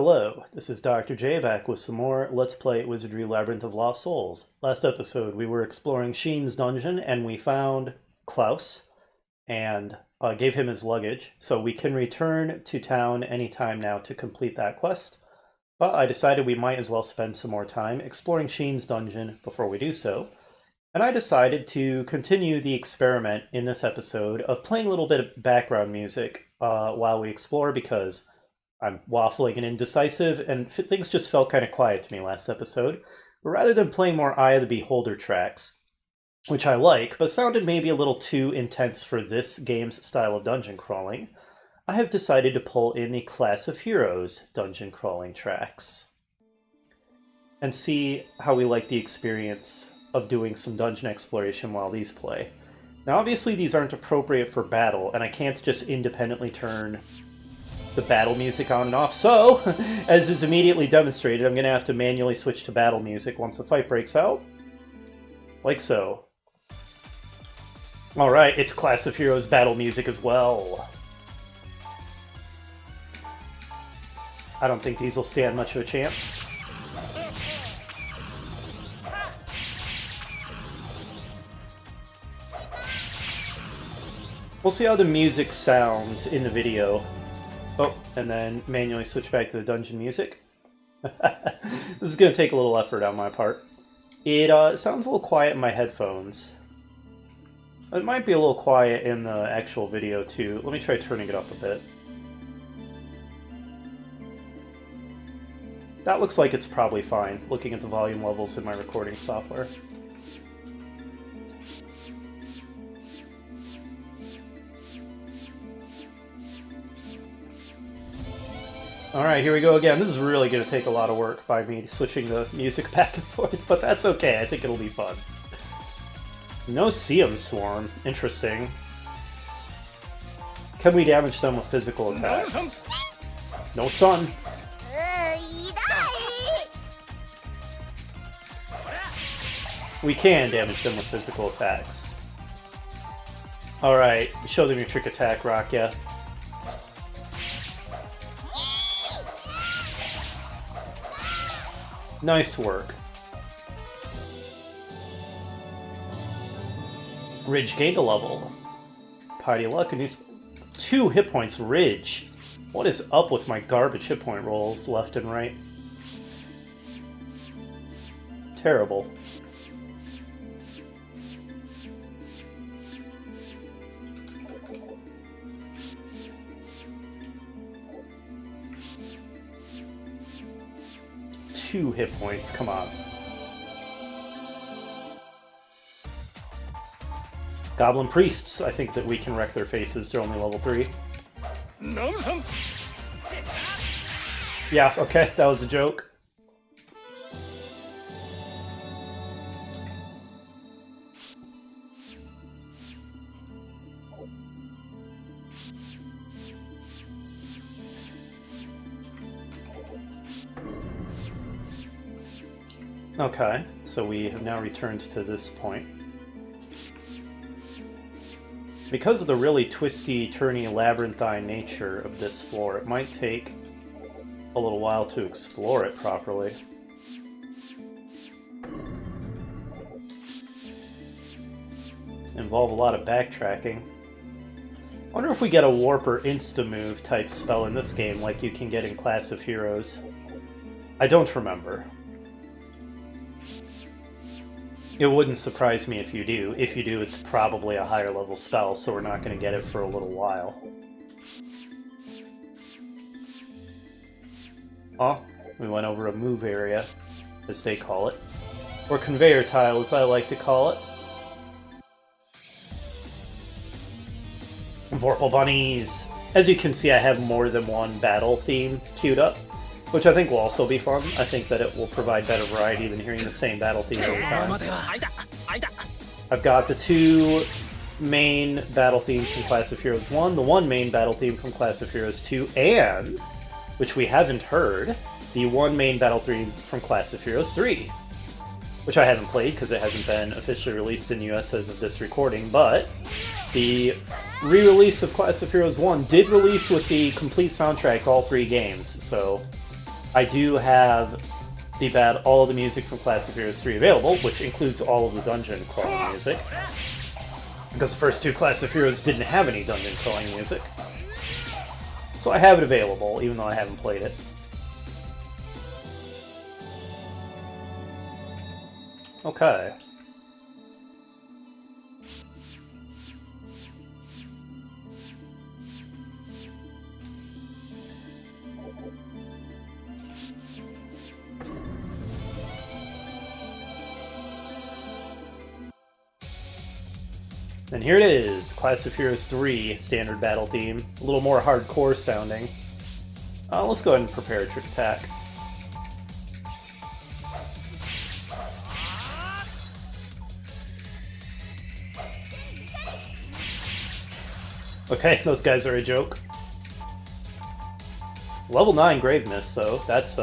Hello, this is Dr. J back with some more Let's Play Wizardry Labyrinth of Lost Souls. Last episode we were exploring Sheen's dungeon and we found Klaus and gave him his luggage, so we can return to town anytime now to complete that quest. But I decided we might as well spend some more time exploring Sheen's dungeon before we do so. And I decided to continue the experiment in this episode of playing a little bit of background music while we explore, because I'm waffling and indecisive, and things just felt kind of quiet to me last episode. But rather than playing more Eye of the Beholder tracks, which I like, but sounded maybe a little too intense for this game's style of dungeon crawling, I have decided to pull in the Class of Heroes dungeon crawling tracks and see how we like the experience of doing some dungeon exploration while these play. Now obviously these aren't appropriate for battle, and I can't just independently turn the battle music on and off, so, as is immediately demonstrated, I'm going to have to manually switch to battle music once the fight breaks out. Like so. Alright, it's Class of Heroes battle music as well. I don't think these will stand much of a chance. We'll see how the music sounds in the video. Oh, and then manually switch back to the dungeon music. This is going to take a little effort on my part. It sounds a little quiet in my headphones. It might be a little quiet in the actual video too. Let me try turning it up a bit. That looks like it's probably fine, looking at the volume levels in my recording software. Alright, here we go again. This is really going to take a lot of work by me switching the music back and forth, but that's okay. I think it'll be fun. No Seum Swarm. Interesting. Can we damage them with physical attacks? No sun. We can damage them with physical attacks. Alright, show them your trick attack, Rakya. Nice work. Ridge gained a level. Party luck and 2 hit points. Ridge. What is up with my garbage hit point rolls left and right? Terrible. Two hit points, come on. Goblin Priests, I think that we can wreck their faces, they're only level 3. Yeah, okay, that was a joke. Okay, so we have now returned to this point. Because of the really twisty, turny, labyrinthine nature of this floor, it might take a little while to explore it properly. Involve a lot of backtracking. I wonder if we get a warp or insta-move type spell in this game like you can get in Class of Heroes. I don't remember. It wouldn't surprise me if you do. If you do, it's probably a higher level spell, so we're not going to get it for a little while. Oh, we went over a move area, as they call it. Or conveyor tile, as I like to call it. Vorpal Bunnies! As you can see, I have more than one battle theme queued up, which I think will also be fun. I think that it will provide better variety than hearing the same battle theme every time. I've got the 2 main battle themes from Class of Heroes 1, the 1 main battle theme from Class of Heroes 2, and, which we haven't heard, the 1 main battle theme from Class of Heroes 3, which I haven't played because it hasn't been officially released in the US as of this recording, but the re-release of Class of Heroes 1 did release with the complete soundtrack to all 3 games, so I do have all of the music from Class of Heroes 3 available, which includes all of the dungeon crawling music. Because the first two Class of Heroes didn't have any dungeon crawling music. So I have it available, even though I haven't played it. Okay. And here it is, Class of Heroes 3 standard battle theme. A little more hardcore sounding. Let's go ahead and prepare a trick attack. Okay, those guys are a joke. Level 9 Graveness, so that's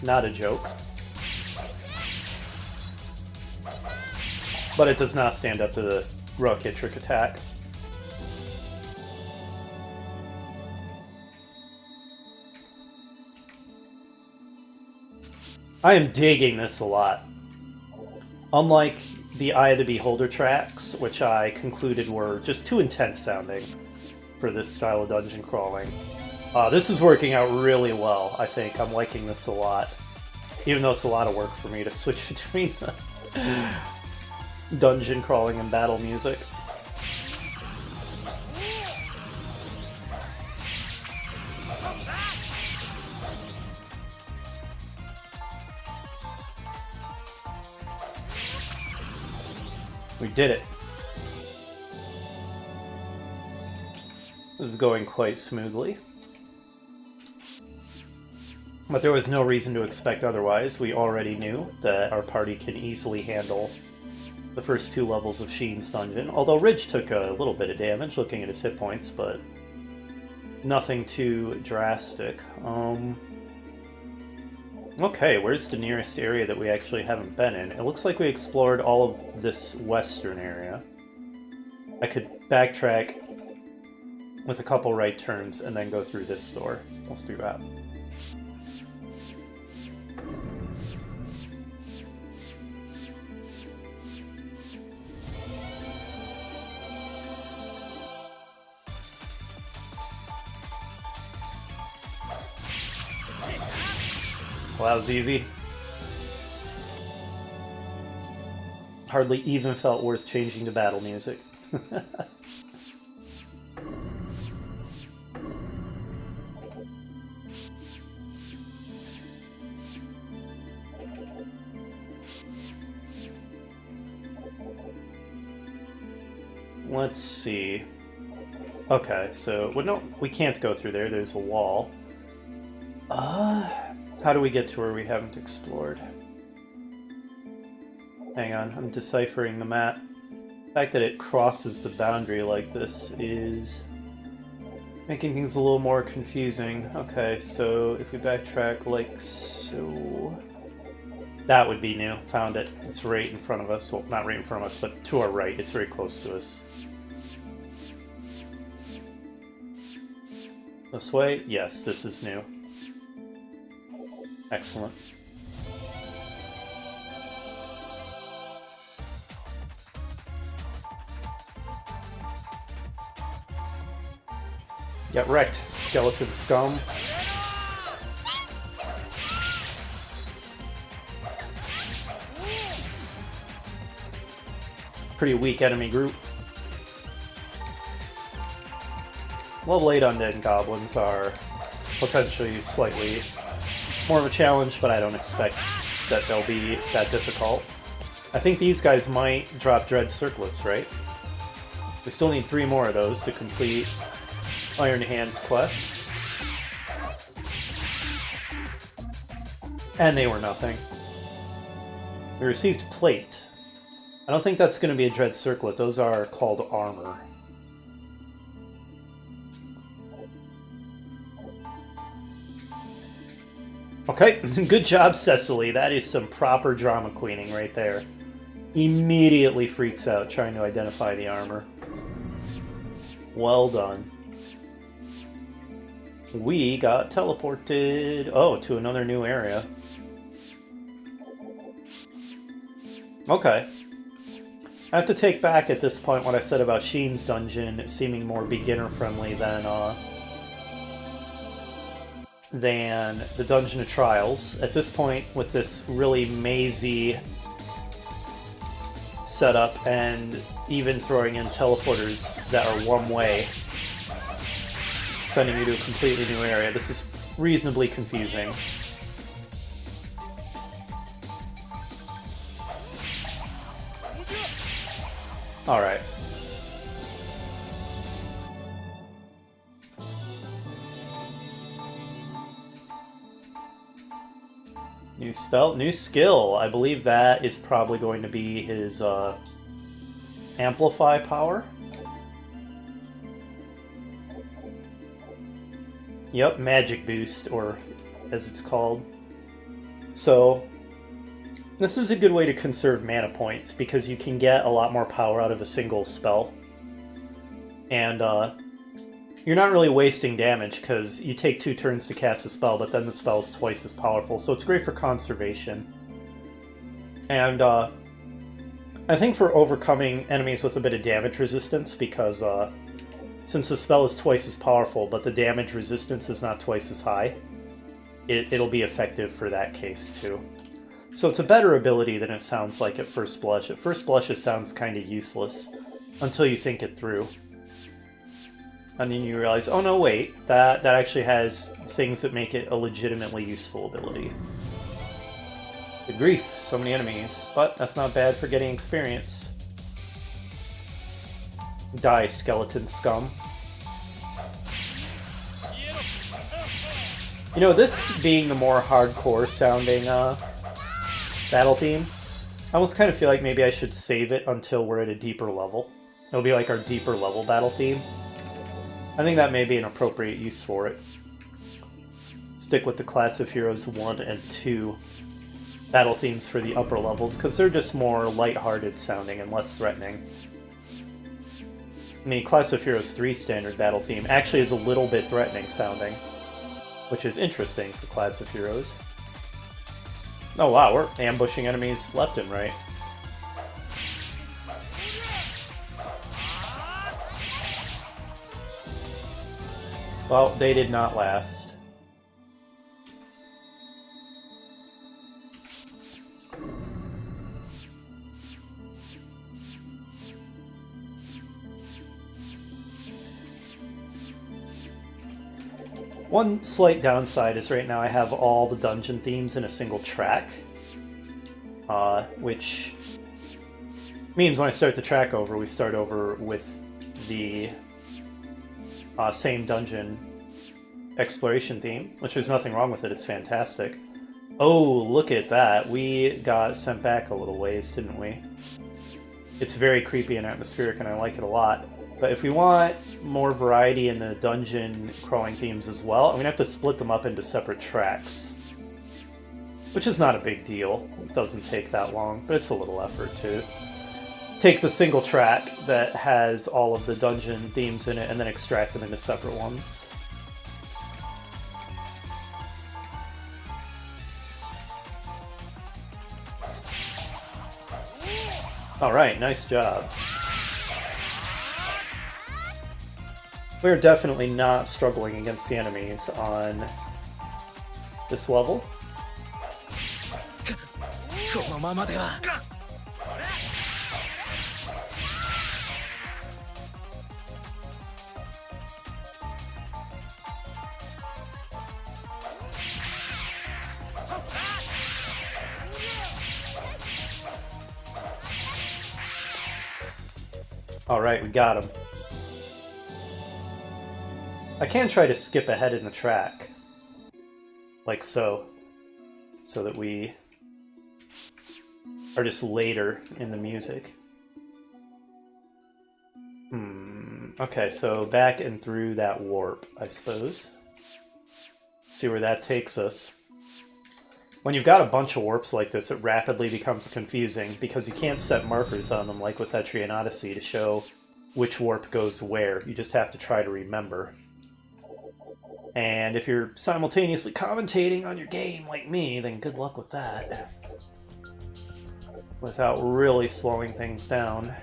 not a joke. But it does not stand up to the Rocket trick attack. I am digging this a lot. Unlike the Eye of the Beholder tracks, which I concluded were just too intense sounding for this style of dungeon crawling, this is working out really well, I think. I'm liking this a lot. Even though it's a lot of work for me to switch between the dungeon crawling and battle music. We did it. This is going quite smoothly. But there was no reason to expect otherwise. We already knew that our party can easily handle the first two levels of Sheen's dungeon. Although Ridge took a little bit of damage looking at his hit points, but nothing too drastic. Okay, where's the nearest area that we actually haven't been in? It looks like we explored all of this western area. I could backtrack with a couple right turns and then go through this door. Let's do that. Well, that was easy. Hardly even felt worth changing to battle music. Let's see. Okay, so well, no, we can't go through there. There's a wall. How do we get to where we haven't explored? Hang on, I'm deciphering the map. The fact that it crosses the boundary like this is making things a little more confusing. Okay, so if we backtrack like so... That would be new. Found it. It's right in front of us. Well, not right in front of us, but to our right. It's very close to us. This way? Yes, this is new. Excellent. Get wrecked, skeleton scum. Pretty weak enemy group. Level 8 undead and goblins are potentially slightly more of a challenge, but I don't expect that they'll be that difficult. I think these guys might drop Dread Circlets, right? We still need 3 more of those to complete Iron Hand's quest. And they were nothing. We received Plate. I don't think that's going to be a Dread Circlet. Those are called armor. Okay, good job, Cecily. That is some proper drama queening right there. Immediately freaks out trying to identify the armor. Well done. We got teleported, oh, to another new area. Okay. I have to take back at this point what I said about Sheen's dungeon seeming more beginner-friendly than the Dungeon of Trials. At this point, with this really mazy setup and even throwing in teleporters that are one way, sending you to a completely new area, this is reasonably confusing. Alright. New spell, new skill. I believe that is probably going to be his amplify power. Yep, magic boost, or as it's called. So this is a good way to conserve mana points, because you can get a lot more power out of a single spell. And you're not really wasting damage, because you take 2 turns to cast a spell, but then the spell is twice as powerful, so it's great for conservation. And I think for overcoming enemies with a bit of damage resistance, because since the spell is twice as powerful, but the damage resistance is not twice as high, it'll be effective for that case too. So it's a better ability than it sounds like at first blush. At first blush it sounds kind of useless, until you think it through. And then you realize, oh no, wait, that actually has things that make it a legitimately useful ability. Good grief, so many enemies, but that's not bad for getting experience. Die, skeleton scum. You know, this being the more hardcore sounding battle theme, I almost kind of feel like maybe I should save it until we're at a deeper level. It'll be like our deeper level battle theme. I think that may be an appropriate use for it. Stick with the Class of Heroes 1 and 2 battle themes for the upper levels, because they're just more lighthearted sounding and less threatening. The Class of Heroes 3 standard battle theme actually is a little bit threatening sounding, which is interesting for Class of Heroes. Oh wow, we're ambushing enemies left and right. Well, they did not last. One slight downside is right now I have all the dungeon themes in a single track, which means when I start the track over, we start over with the same dungeon exploration theme, which there's nothing wrong with it, it's fantastic. Oh, look at that. We got sent back a little ways, didn't we? It's very creepy and atmospheric, and I like it a lot. But if we want more variety in the dungeon crawling themes as well, I'm going to have to split them up into separate tracks. Which is not a big deal. It doesn't take that long, but it's a little effort to take the single track that has all of the dungeon themes in it and then extract them into separate ones. Alright, nice job. We're definitely not struggling against the enemies on this level. Alright, we got him. I can try to skip ahead in the track. Like so. So that we are just later in the music. Okay, so back and through that warp, I suppose. See where that takes us. When you've got a bunch of warps like this, it rapidly becomes confusing because you can't set markers on them like with Etrian Odyssey to show which warp goes where. You just have to try to remember. And if you're simultaneously commentating on your game like me, then good luck with that. Without really slowing things down.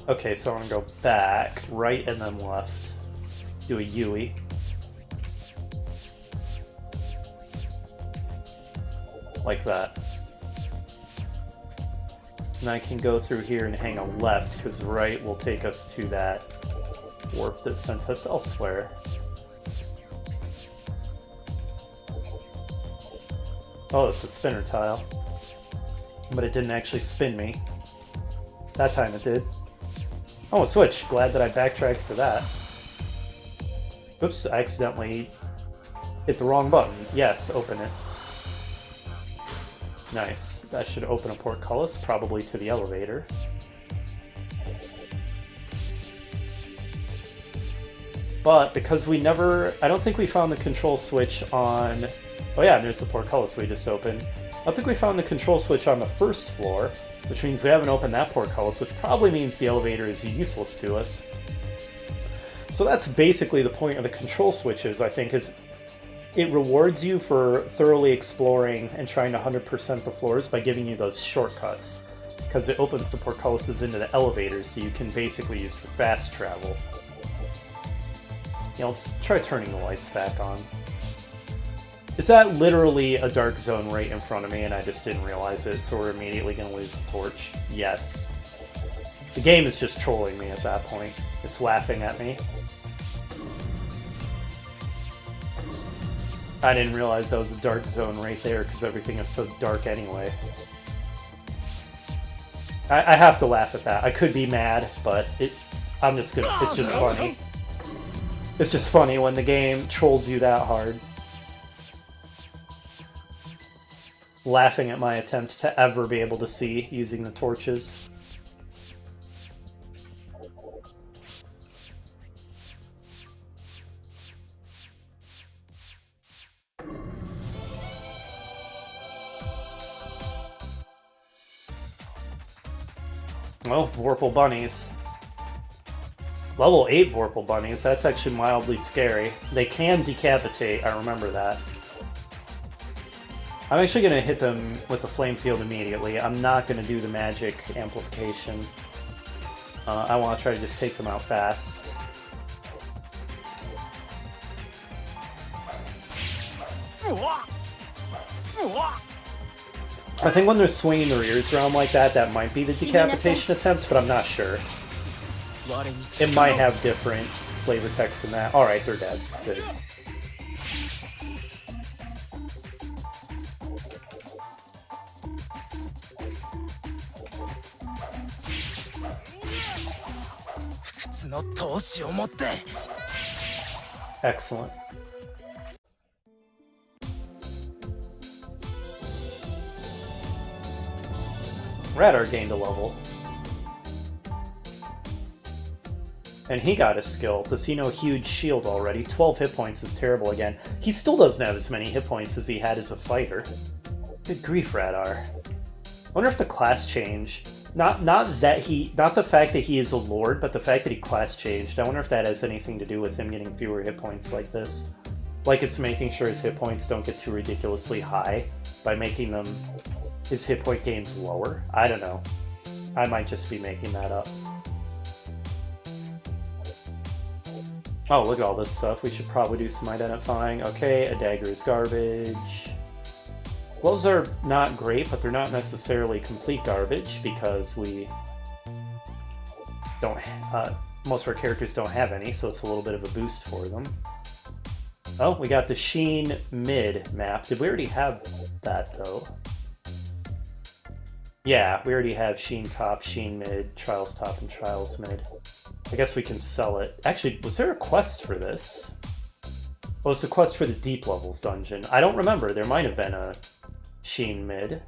Okay, so I'm gonna go back, right, and then left. Do a Yui. Like that. And I can go through here and hang a left, because right will take us to that warp that sent us elsewhere. Oh, it's a spinner tile. But it didn't actually spin me. That time it did. Oh, a switch. Glad that I backtracked for that. Oops, I accidentally hit the wrong button. Yes, open it. Nice. That should open a portcullis, probably to the elevator. But because we never... I don't think we found the control switch on... Oh yeah, there's the portcullis we just opened. I don't think we found the control switch on the first floor, which means we haven't opened that portcullis, which probably means the elevator is useless to us. So that's basically the point of the control switches, I think, is it rewards you for thoroughly exploring and trying to 100% the floors by giving you those shortcuts, because it opens the portcullises into the elevators, so you can basically use for fast travel. Yeah, let's try turning the lights back on. Is that literally a dark zone right in front of me and I just didn't realize it, so we're immediately going to lose the torch? Yes. The game is just trolling me at that point. It's laughing at me. I didn't realize that was a dark zone right there because everything is so dark anyway. I have to laugh at that. I could be mad, but I'm just gonna. It's just funny. It's just funny when the game trolls you that hard. Laughing at my attempt to ever be able to see using the torches. Oh, Vorpal Bunnies. Level 8 Vorpal Bunnies, that's actually mildly scary. They can decapitate, I remember that. I'm actually going to hit them with a flame field immediately. I'm not going to do the magic amplification. I want to try to just take them out fast. I think when they're swinging their ears around like that, that might be the decapitation attempt, but I'm not sure. It might have different flavor text than that. Alright, they're dead. Good. Excellent. Radar gained a level. And he got a skill. Does he know Huge Shield already? 12 hit points is terrible again. He still doesn't have as many hit points as he had as a fighter. Good grief, Radar. I wonder if the class change... Not the fact that he is a lord, but the fact that he class changed. I wonder if that has anything to do with him getting fewer hit points like this. Like it's making sure his hit points don't get too ridiculously high by making them his hit point gains lower. I don't know. I might just be making that up. Oh, look at all this stuff. We should probably do some identifying. Okay, a dagger is garbage. Gloves are not great, but they're not necessarily complete garbage because we don't. Most of our characters don't have any, so it's a little bit of a boost for them. Oh, we got the Sheen mid map. Did we already have that though? Yeah, we already have Sheen top, Sheen mid, Trials top, and Trials mid. I guess we can sell it. Actually, was there a quest for this? Oh, it's a quest for the Deep Levels dungeon. I don't remember. There might have been a Sheen mid.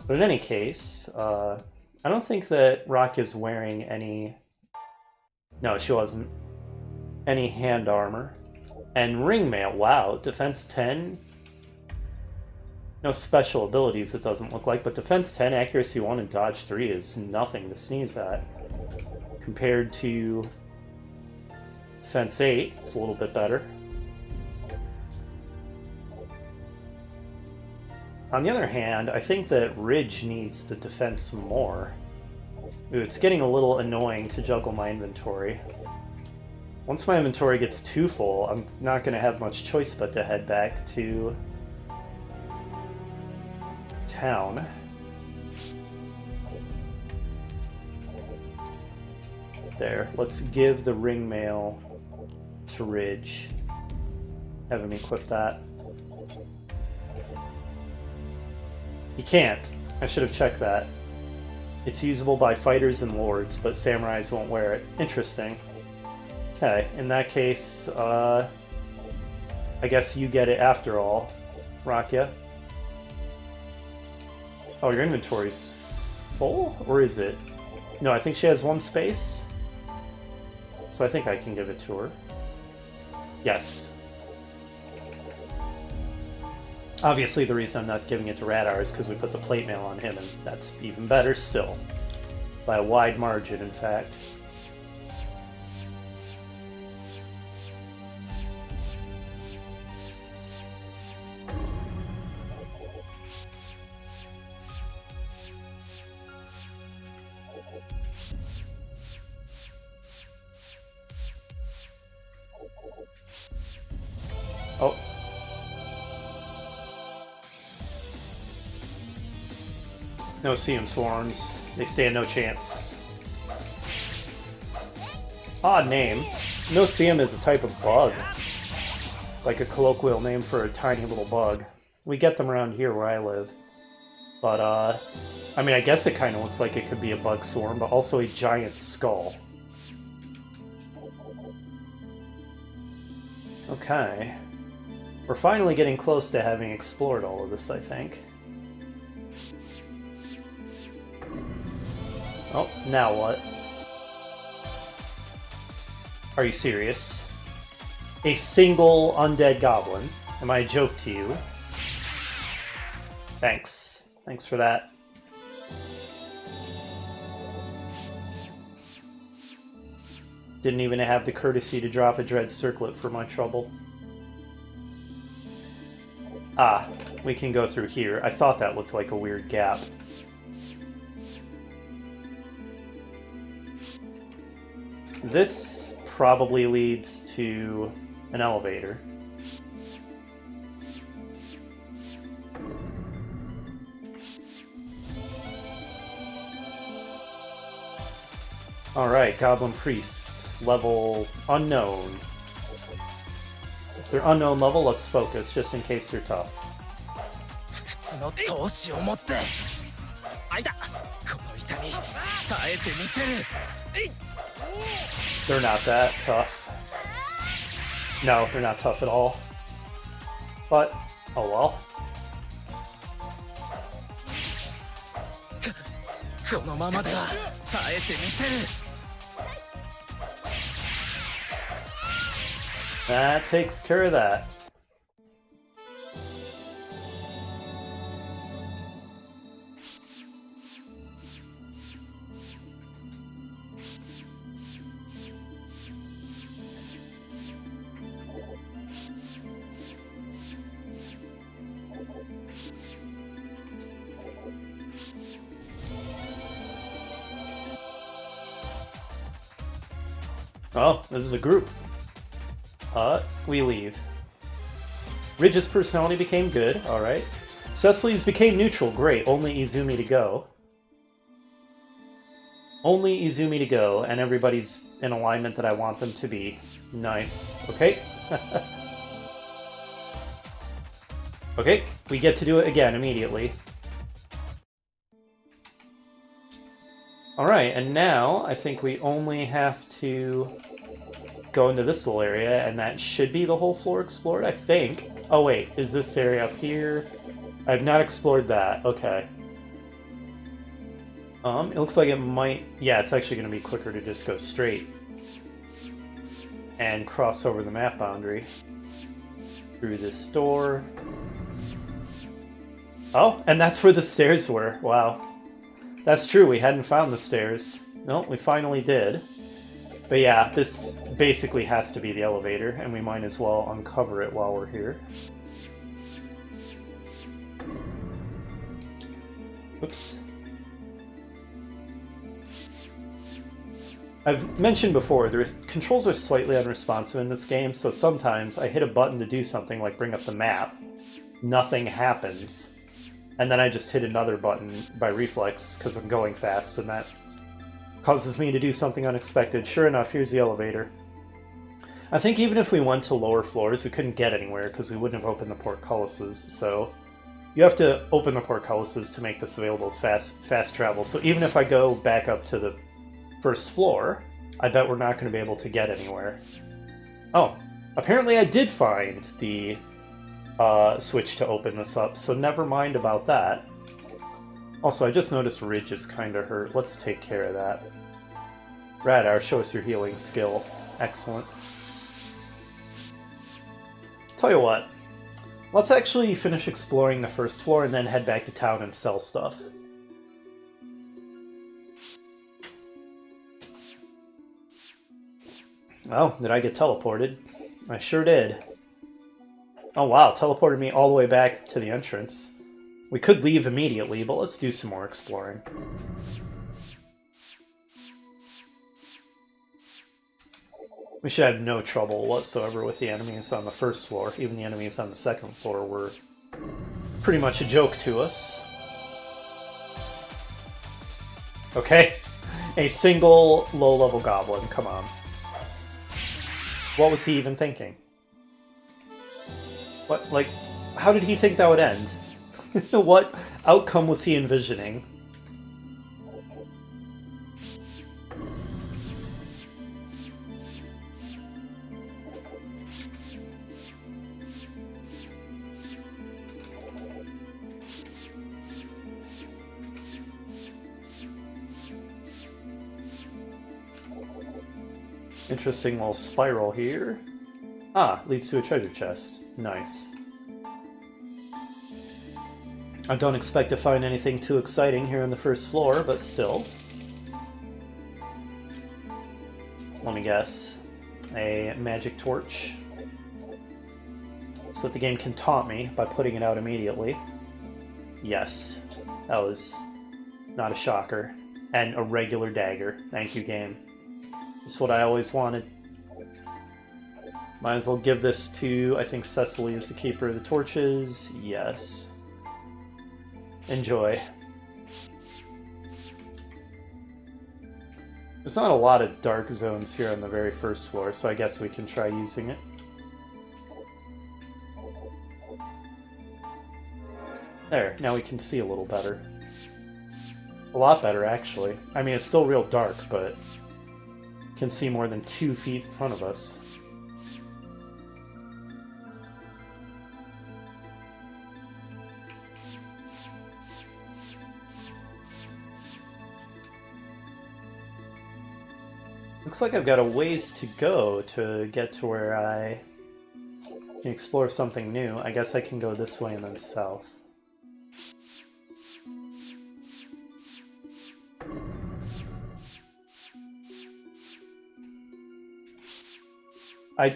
But in any case, I don't think that Rock is wearing any... No, she wasn't. Any hand armor. And ring mail. Wow, defense 10? No special abilities, it doesn't look like, but defense 10, accuracy 1, and dodge 3 is nothing to sneeze at. Compared to defense 8, it's a little bit better. On the other hand, I think that Ridge needs to defend some more. Ooh, it's getting a little annoying to juggle my inventory. Once my inventory gets too full, I'm not going to have much choice but to head back to town. There, let's give the ring mail to Ridge. Have him equip that. You can't. I should have checked that. It's usable by fighters and lords, but samurais won't wear it. Interesting. Okay, in that case, I guess you get it after all, Rakia. Oh, your inventory's full? Or is it? No, I think she has one space. So I think I can give it to her. Yes. Obviously, the reason I'm not giving it to Radar is because we put the plate mail on him, and that's even better still. By a wide margin, in fact. Oh. No Seum Swarms. They stand no chance. Odd name. No Seum is a type of bug. Like a colloquial name for a tiny little bug. We get them around here where I live. But, I mean, I guess it kind of looks like it could be a bug swarm, but also a giant skull. Okay. We're finally getting close to having explored all of this, I think. Oh, now what? Are you serious? A single undead goblin? Am I a joke to you? Thanks. Thanks for that. Didn't even have the courtesy to drop a dread circlet for my trouble. Ah, we can go through here. I thought that looked like a weird gap. This probably leads to an elevator. Alright, Goblin Priest. Level unknown. If they're unknown level, let's focus, just in case they're tough. They're not that tough. No, they're not tough at all. But, oh well. That takes care of that. Oh, this is a group. We leave. Ridge's personality became good, alright. Cecily's became neutral, great, only Izumi to go. Only Izumi to go, and everybody's in alignment that I want them to be. Nice. Okay. Okay, we get to do it again immediately. Alright, and now I think we only have to go into this little area, and that should be the whole floor explored, I think. Oh wait, is this area up here? I have not explored that. Okay. It looks like it might... Yeah, it's actually going to be quicker to just go straight and cross over the map boundary through this door. Oh, and that's where the stairs were. Wow. That's true, we hadn't found the stairs. No, we finally did. But yeah, this basically has to be the elevator, and we might as well uncover it while we're here. Oops. I've mentioned before, the controls are slightly unresponsive in this game, so sometimes I hit a button to do something like bring up the map, nothing happens, and then I just hit another button by reflex because I'm going fast, and that causes me to do something unexpected. Sure enough, here's the elevator. I think even if we went to lower floors, we couldn't get anywhere because we wouldn't have opened the portcullises, so you have to open the portcullises to make this available as fast travel. So even if I go back up to the first floor, I bet we're not going to be able to get anywhere. Oh, apparently I did find the switch to open this up, so never mind about that. Also, I just noticed Ridge is kind of hurt. Let's take care of that. Radar, show us your healing skill. Excellent. Tell you what, let's actually finish exploring the first floor and then head back to town and sell stuff. Oh, did I get teleported? I sure did. Oh wow, teleported me all the way back to the entrance. We could leave immediately, but let's do some more exploring. We should have no trouble whatsoever with the enemies on the first floor. Even the enemies on the second floor were pretty much a joke to us. Okay, a single low-level goblin, come on. What was he even thinking? What, like, how did he think that would end? What outcome was he envisioning? Interesting little spiral here. Ah, leads to a treasure chest. Nice. I don't expect to find anything too exciting here on the first floor, but still. Let me guess. A magic torch. So that the game can taunt me by putting it out immediately. Yes. That was not a shocker. And a regular dagger. Thank you, game. That's what I always wanted. Might as well give this to, I think Cecily is the keeper of the torches. Yes. Enjoy. There's not a lot of dark zones here on the very first floor, so I guess we can try using it. There, now we can see a little better. A lot better, actually. I mean, it's still real dark, but can see more than 2 feet in front of us. Looks like I've got a ways to go to get to where I can explore something new. I guess I can go this way and then south.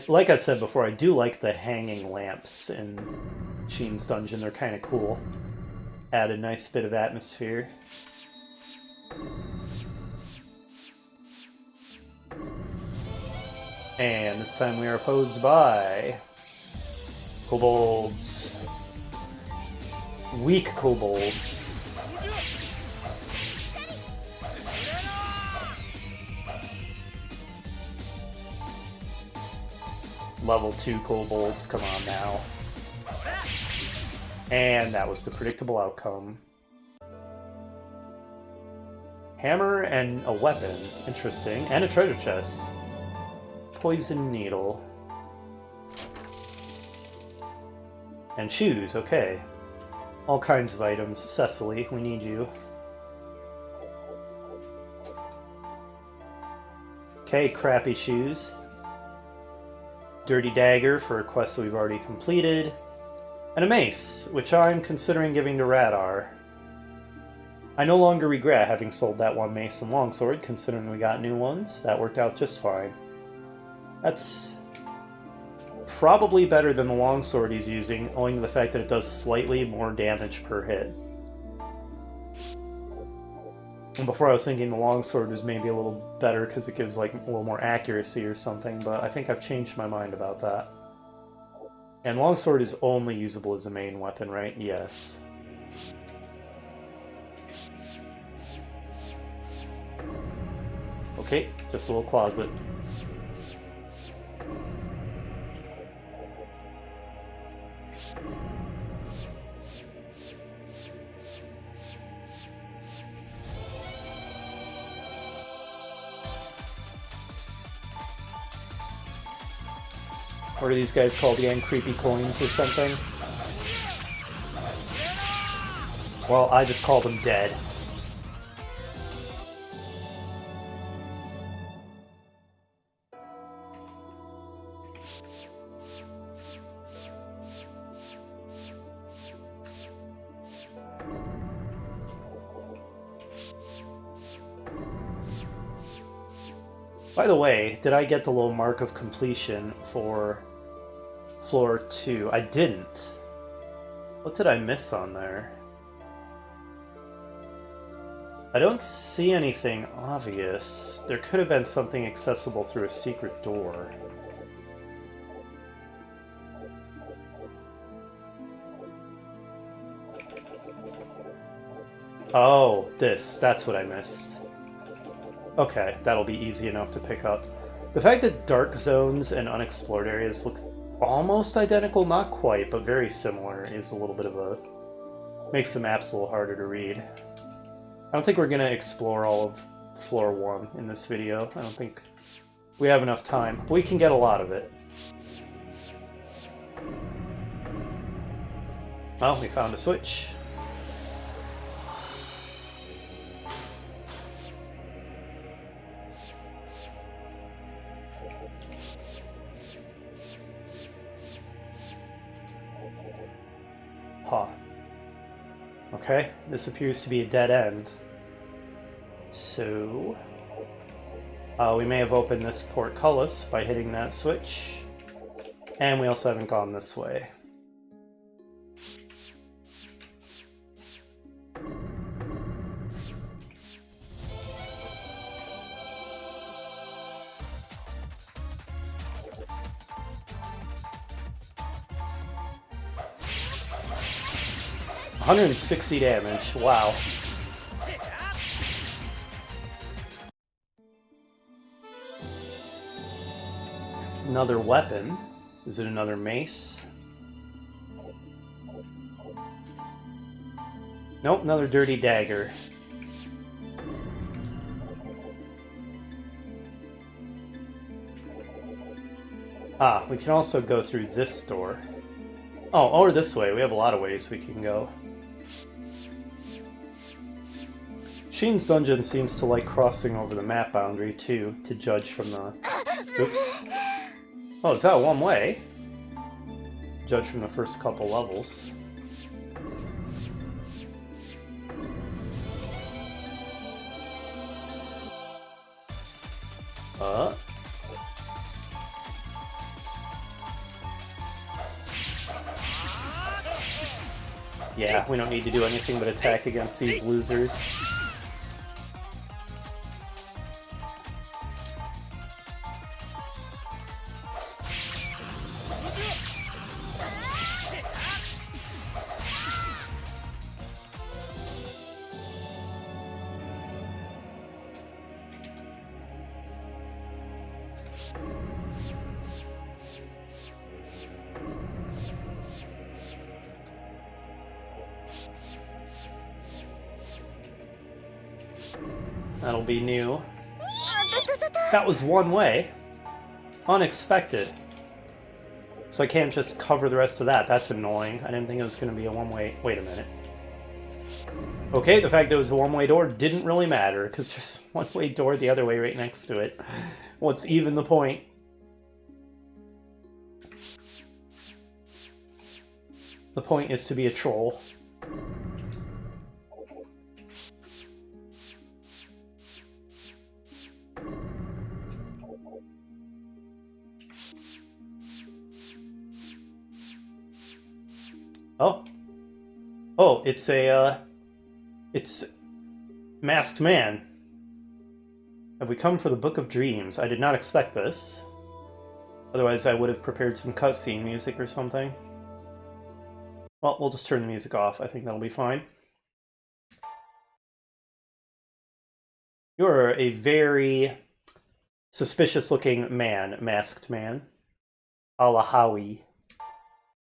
Like I said before, I do like the hanging lamps in Sheen's dungeon. They're kind of cool. Add a nice bit of atmosphere. And this time we are opposed by kobolds. Weak kobolds. Level 2 kobolds, come on now. And that was the predictable outcome. Hammer and a weapon, interesting. And a treasure chest. Poison needle. And shoes, okay. All kinds of items. Cecily, we need you. Okay, crappy shoes. Dirty dagger for a quest that we've already completed. And a mace, which I'm considering giving to Radar. I no longer regret having sold that one mace and longsword, considering we got new ones. That worked out just fine. That's probably better than the longsword he's using, owing to the fact that it does slightly more damage per hit. And before I was thinking the longsword was maybe a little better because it gives like a little more accuracy or something, but I think I've changed my mind about that. And longsword is only usable as a main weapon, right? Yes. Okay, just a little closet. What are these guys called again? Creepy coins or something? Well, I just call them dead. By the way, did I get the little mark of completion for floor 2? I didn't. What did I miss on there? I don't see anything obvious. There could have been something accessible through a secret door. Oh, that's what I missed. Okay, that'll be easy enough to pick up. The fact that dark zones and unexplored areas look almost identical, not quite, but very similar, is a little bit of a... makes the maps a little harder to read. I don't think we're going to explore all of floor 1 in this video. I don't think we have enough time. But we can get a lot of it. Oh, we found a switch. Huh. Okay, this appears to be a dead end. So... we may have opened this portcullis by hitting that switch. And we also haven't gone this way. $160 damage, wow. Another weapon. Is it another mace? Nope, another dirty dagger. Ah, we can also go through this door. Oh, or this way. We have a lot of ways we can go. Sheen's dungeon seems to like crossing over the map boundary, too, to judge from the... Oops. Oh, is that one way? Judge from the first couple levels. Yeah, we don't need to do anything but attack against these losers. That'll be new. That was one way. Unexpected. So I can't just cover the rest of that. That's annoying. I didn't think it was going to be a one-way... Wait a minute. Okay, the fact that it was a one-way door didn't really matter, because there's a one-way door the other way right next to it. What's even the point? The point is to be a troll. Oh. Oh, it's a, Masked Man. Have we come for the Book of Dreams? I did not expect this. Otherwise, I would have prepared some cutscene music or something. Well, we'll just turn the music off. I think that'll be fine. You're a very suspicious-looking man, masked man. Alahawi.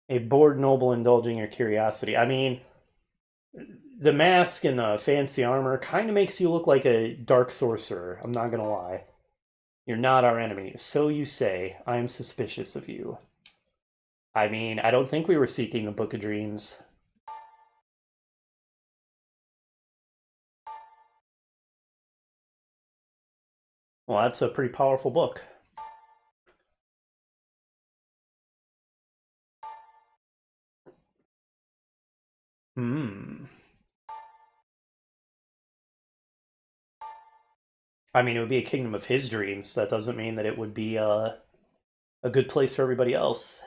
A bored noble indulging your curiosity. I mean, the mask and the fancy armor kind of makes you look like a dark sorcerer. I'm not gonna lie. You're not our enemy. So you say. I am suspicious of you. I mean, I don't think we were seeking the Book of Dreams. Well, that's a pretty powerful book. I mean, it would be a kingdom of his dreams. That doesn't mean that it would be a good place for everybody else.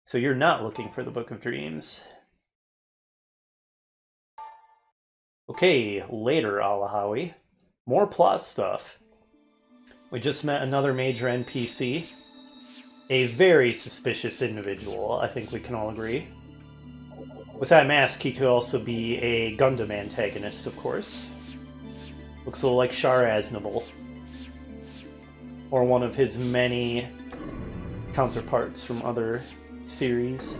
So you're not looking for the Book of Dreams. Okay, later, Alahawi. More plot stuff. We just met another major NPC. A very suspicious individual, I think we can all agree. With that mask, he could also be a Gundam antagonist, of course. Looks a little like Shar Aznable. Or one of his many counterparts from other series.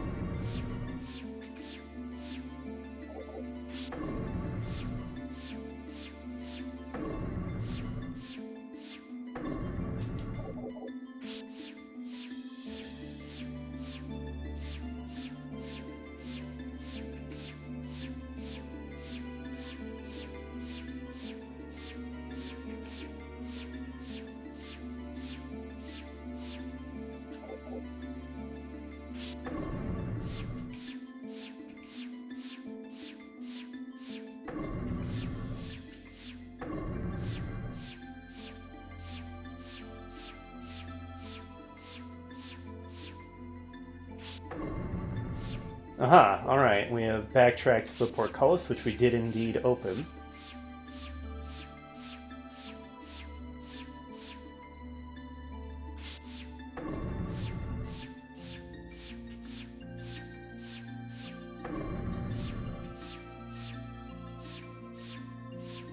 Aha, alright, we have backtracked to the portcullis, which we did indeed open.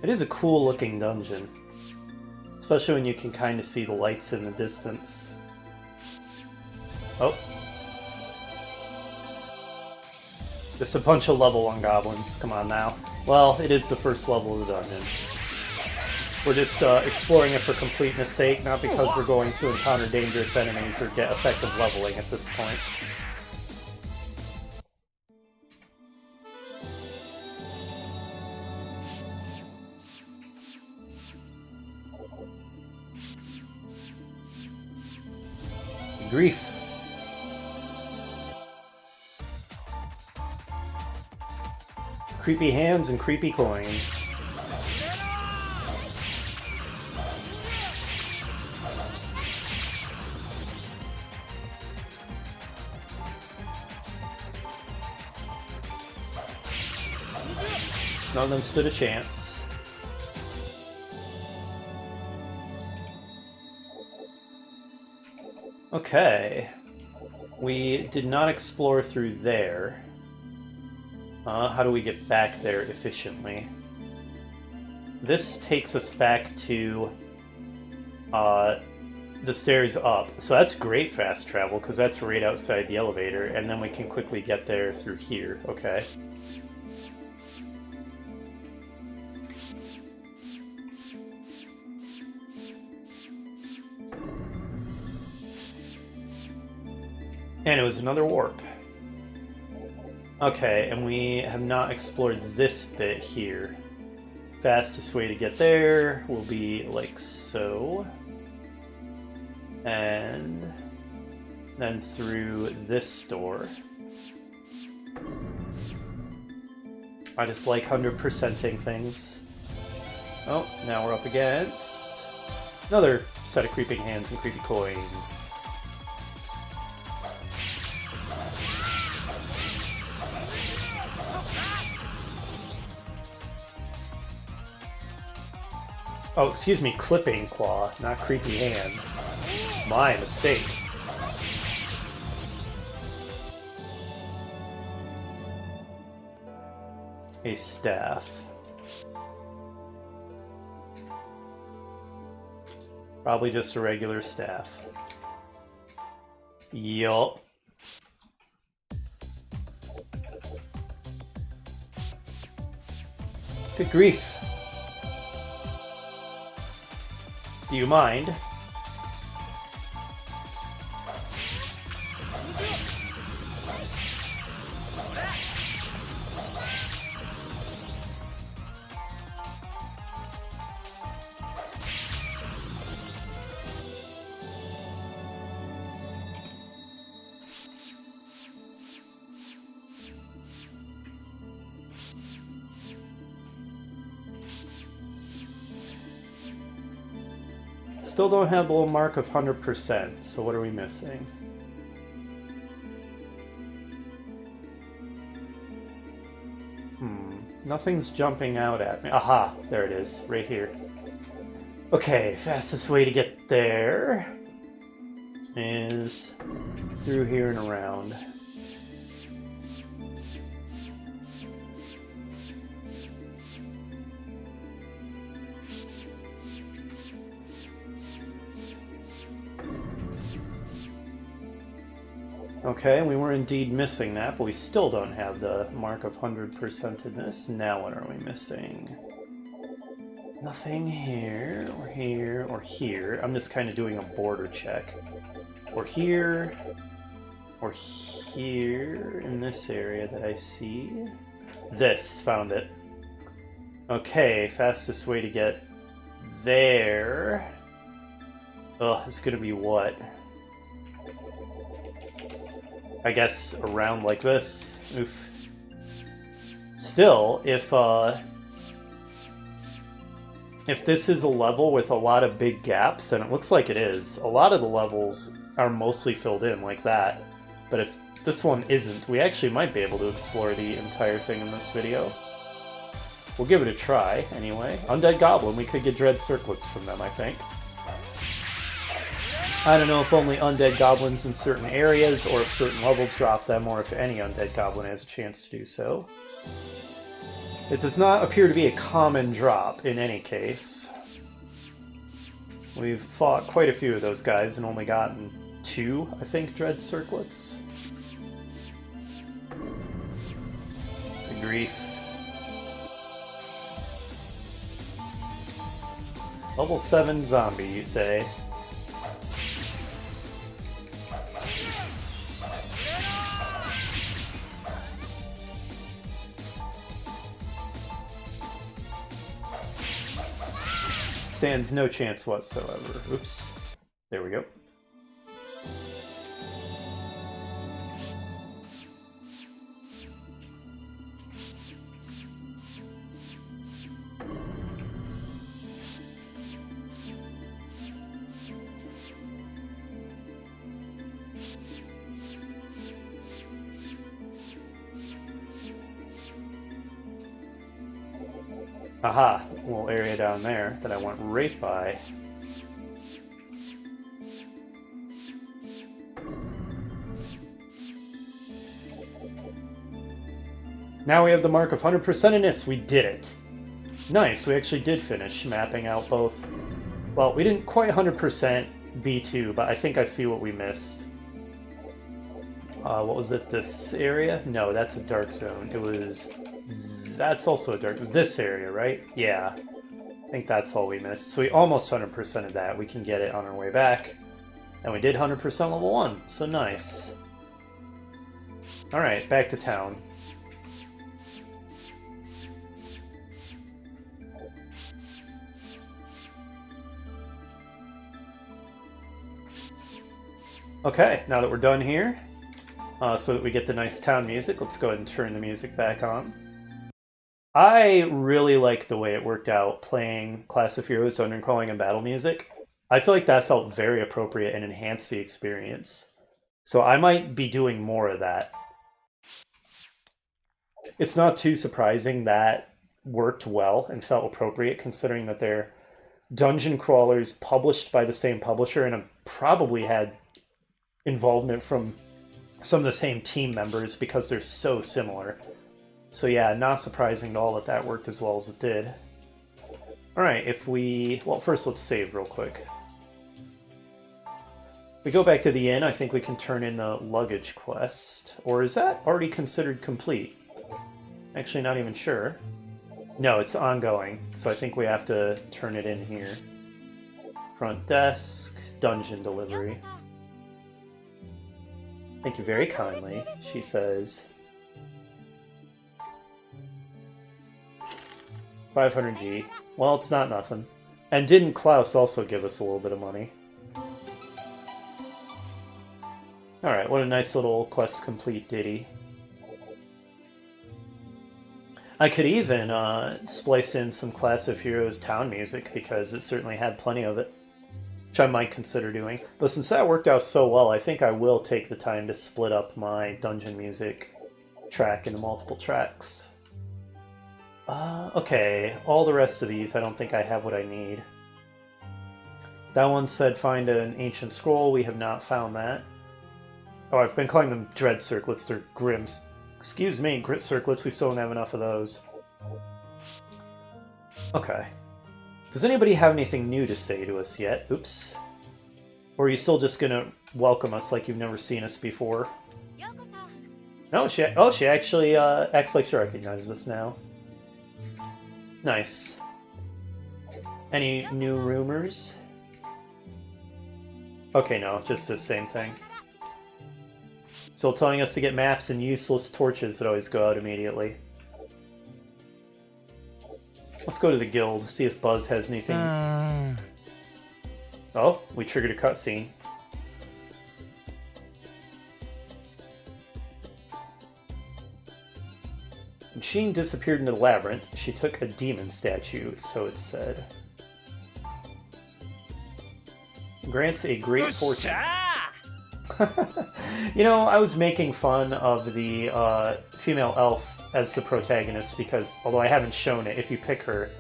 It is a cool looking dungeon, especially when you can kind of see the lights in the distance. Oh. Just a bunch of level 1 goblins, come on now. Well, it is the first level of the dungeon. We're just exploring it for completeness sake, not because we're going to encounter dangerous enemies or get effective leveling at this point. Grief. Creepy hands and creepy coins. None of them stood a chance. Okay. We did not explore through there. How do we get back there efficiently? This takes us back to the stairs up. So that's great fast travel, because that's right outside the elevator, and then we can quickly get there through here. Okay. And it was another warp. Okay, and we have not explored this bit here. Fastest way to get there will be like so. And then through this door. I just like 100%ing things. Oh, now we're up against another set of creeping hands and creepy coins. Oh, excuse me, clipping claw, not creepy hand. My mistake. A staff. Probably just a regular staff. Yup. Good grief. Do you mind? Still don't have the little mark of 100%, so what are we missing? Nothing's jumping out at me. Aha, there it is, right here. Okay, fastest way to get there is through here and around. Okay, we were indeed missing that, but we still don't have the mark of 100%edness. Now what are we missing? Nothing here, or here, or here. I'm just kind of doing a border check. Or here, or here, in this area that I see. This, found it. Okay, fastest way to get there. Ugh, it's gonna be what? I guess around like this. Oof. Still, if this is a level with a lot of big gaps, and it looks like it is, a lot of the levels are mostly filled in like that. But if this one isn't, we actually might be able to explore the entire thing in this video. We'll give it a try, anyway. Undead Goblin, we could get Dread Circlets from them, I think. I don't know if only undead goblins in certain areas, or if certain levels drop them, or if any undead goblin has a chance to do so. It does not appear to be a common drop in any case. We've fought quite a few of those guys and only gotten 2, I think, Dread Circlets. The grief. Level 7 zombie, you say? Stands no chance whatsoever. Oops. There we go. Aha, little area down there that I went right by. Now we have the mark of 100%edness. We did it. Nice, we actually did finish mapping out both. Well, we didn't quite 100% B2, but I think I see what we missed. What was it, this area? No, that's a dark zone. It was... That's also a dark... It was this area, right? Yeah. I think that's all we missed. So we almost 100%ed that. We can get it on our way back. And we did 100% level 1, so nice. Alright, back to town. Okay, now that we're done here, so that we get the nice town music, let's go ahead and turn the music back on. I really like the way it worked out playing Class of Heroes, Dungeon Crawling, and Battle music. I feel like that felt very appropriate and enhanced the experience. So I might be doing more of that. It's not too surprising that worked well and felt appropriate, considering that they're dungeon crawlers published by the same publisher, and probably had involvement from some of the same team members because they're so similar. So yeah, not surprising at all that that worked as well as it did. Alright, if we... Well, first let's save real quick. We go back to the inn, I think we can turn in the luggage quest. Or is that already considered complete? Actually, not even sure. No, it's ongoing, so I think we have to turn it in here. Front desk, dungeon delivery. Thank you very kindly, she says. 500G. Well, it's not nothing. And didn't Klaus also give us a little bit of money? Alright, what a nice little quest complete ditty. I could even splice in some Class of Heroes town music, because it certainly had plenty of it, which I might consider doing. But since that worked out so well, I think I will take the time to split up my dungeon music track into multiple tracks. Okay, all the rest of these, I don't think I have what I need. That one said find an ancient scroll. We have not found that. Oh, I've been calling them dread circlets. They're grims. Excuse me, grit circlets. We still don't have enough of those. Okay. Does anybody have anything new to say to us yet? Oops. Or are you still just gonna welcome us like you've never seen us before? No, she actually acts like she recognizes us now. Nice. Any new rumors? Okay, no, just the same thing. Still telling us to get maps and useless torches that always go out immediately. Let's go to the guild, see if Buzz has anything. Oh, we triggered a cutscene. When Sheen disappeared into the labyrinth, she took a demon statue, so it said. Grants a great fortune. You know, I was making fun of the female elf as the protagonist because, although I haven't shown it, if you pick her,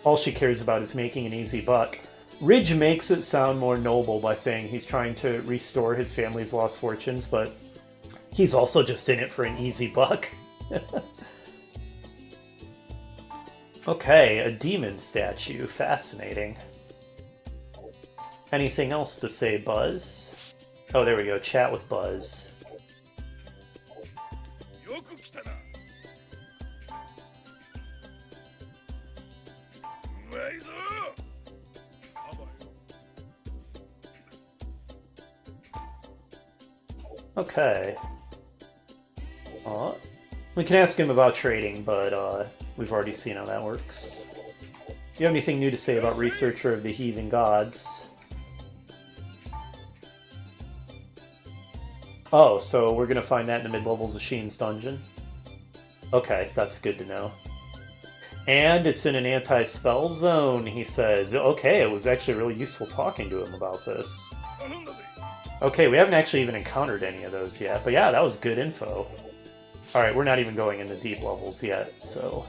all she cares about is making an easy buck. Ridge makes it sound more noble by saying he's trying to restore his family's lost fortunes, but he's also just in it for an easy buck. Okay, a demon statue. Fascinating. Anything else to say, Buzz? Oh, there we go. Chat with Buzz. Okay. We can ask him about trading, but we've already seen how that works. Do you have anything new to say about Researcher of the Heathen Gods? Oh, so we're gonna find that in the mid-levels of Sheen's dungeon? Okay, that's good to know. And it's in an anti-spell zone, he says. Okay, it was actually really useful talking to him about this. Okay, we haven't actually even encountered any of those yet, but yeah, that was good info. Alright, we're not even going into deep levels yet, so...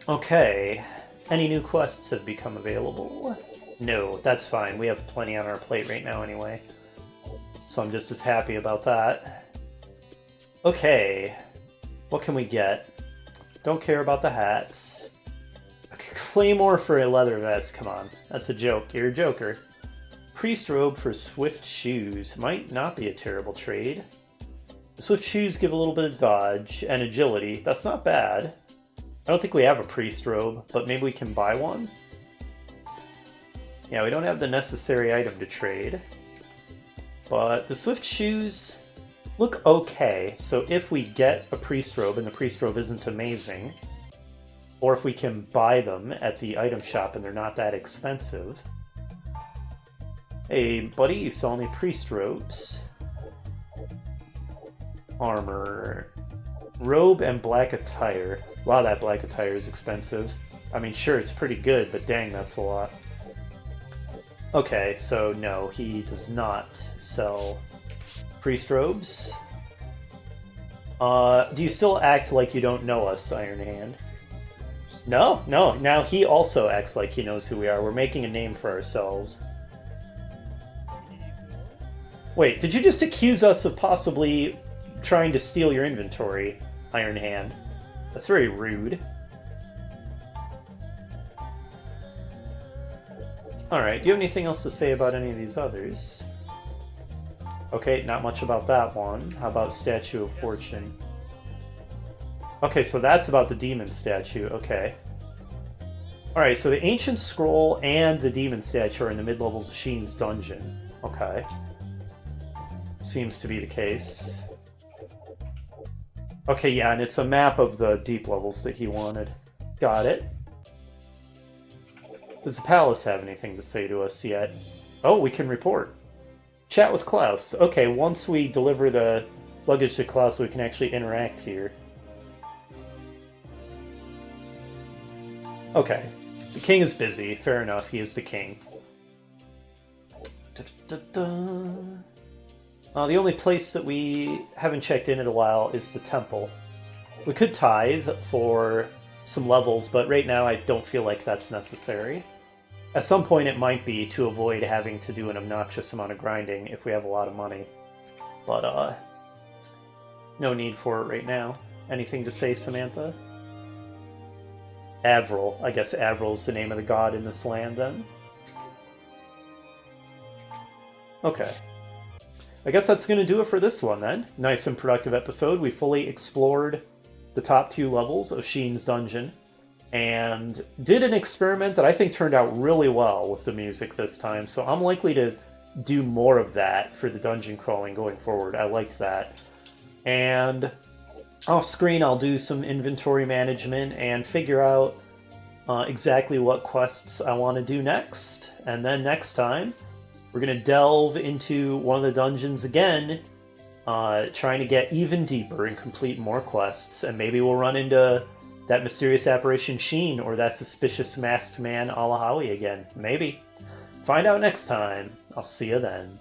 Okay. Any new quests have become available? No, that's fine. We have plenty on our plate right now anyway. So I'm just as happy about that. Okay. What can we get? Don't care about the hats. A claymore for a leather vest. Come on. That's a joke. You're a joker. Priest robe for swift shoes. Might not be a terrible trade. The swift shoes give a little bit of dodge and agility. That's not bad. I don't think we have a priest robe, but maybe we can buy one? Yeah, we don't have the necessary item to trade. But the swift shoes look okay. So if we get a priest robe and the priest robe isn't amazing, or if we can buy them at the item shop and they're not that expensive. Hey, buddy, you sell any priest robes? Armor. Robe and black attire. Wow, that black attire is expensive. I mean, sure, it's pretty good, but dang, that's a lot. Okay, so no, he does not sell priest robes. Do you still act like you don't know us, Iron Hand? No, no. Now he also acts like he knows who we are. We're making a name for ourselves. Wait, did you just accuse us of possibly trying to steal your inventory, Iron Hand? That's very rude. Alright, do you have anything else to say about any of these others? Okay, not much about that one. How about Statue of Fortune? Okay, so that's about the demon statue. Okay. Alright, so the Ancient Scroll and the demon statue are in the mid-levels of Sheen's dungeon. Okay. Seems to be the case. Okay, yeah, and it's a map of the deep levels that he wanted. Got it. Does the palace have anything to say to us yet? Oh, we can report. Chat with Klaus. Okay, once we deliver the luggage to Klaus, we can actually interact here. Okay. The king is busy. Fair enough, he is the king. The only place that we haven't checked in a while is the temple. We could tithe for some levels, but right now I don't feel like that's necessary. At some point it might be to avoid having to do an obnoxious amount of grinding if we have a lot of money. But, no need for it right now. Anything to say, Samantha? Avril. I guess Avril's the name of the god in this land, then? Okay. I guess that's going to do it for this one, then. Nice and productive episode. We fully explored the top 2 levels of Sheen's dungeon, and did an experiment that I think turned out really well with the music this time, so I'm likely to do more of that for the dungeon crawling going forward. I liked that. And off screen I'll do some inventory management and figure out exactly what quests I want to do next. And then next time, we're going to delve into one of the dungeons again, trying to get even deeper and complete more quests, and maybe we'll run into that mysterious apparition Sheen or that suspicious masked man Alahawi again. Maybe. Find out next time. I'll see you then.